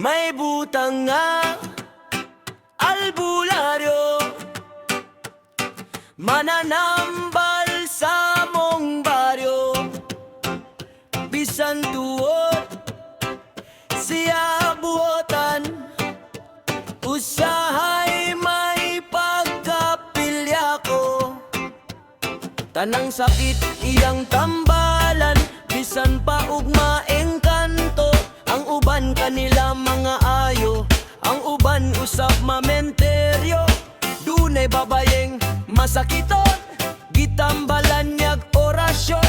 May butang nga albularyo, mananambal sa mong baryo. Bisan tuot siya buotan, usahay may pagkapilya ko. Tanang sakit iyang tambalan, bisan pa ugma engkanto. Ang uban kanila mga ayo, ang uban usap mamenteryo. Dunay babayeng masakiton, gitambalan niyag orasyon.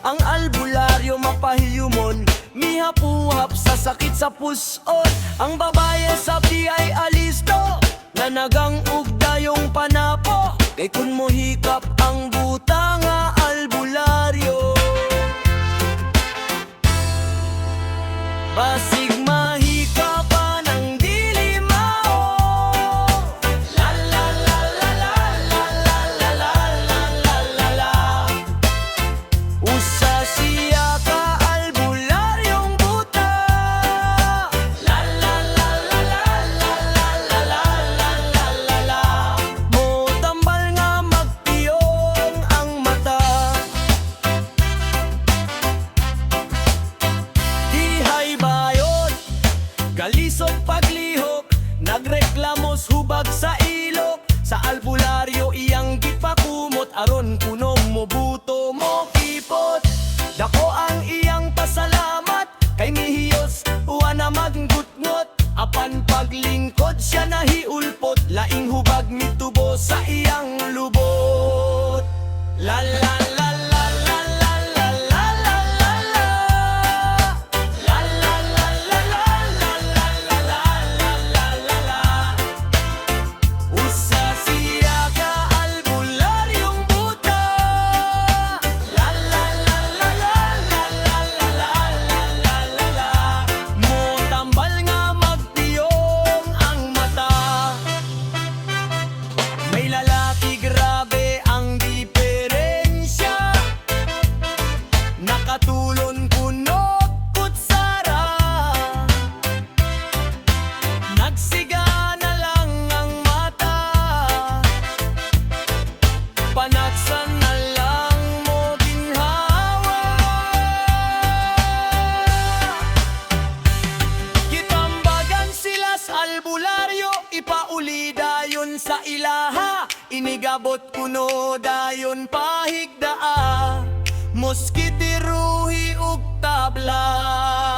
Ang albularyo mapahiyumon, mihapuhap sa sakit sa puson. Ang babaye sabi ay alisto, nanagang ugdayong panapo. Kay kun mohikap ang buta nga albularyo, basig mahikapan ang dili mao. La la la la la la la la la la la la la. Usa siya ka albularyong buta. La la la la la la la la la la la la la. Mo tambal nga magpiyong ang mata, dihay bayot galisod paglihok, nagreklamos hubag sa ilok. Sa albularyo iyang gipakumot, aron kunom mo buto mo kipot. Dako ang iyang pasalamat, kay mihiyos na maggutngot. Apan paglingkod siya nahiulpot, laing hubag mitubo sa iyang lubot. La la la la la la la la la la la. La la la la la la la la la la la la. Usa siya ka albularyong buta. La la la la la la la la la la la la. Mo tambal nga magpiyong ang mata. May lalaki grabe ang diferensya, nakatulon kunot kutsara. Nagsiga na lang ang mata, panagsan na lang mo ginhawa. Gitambagan sila sa albularyo, ipauli dayon sa ilaha. Inigabot kuno dayon pahigdaa, moskitiruhi ug tabla.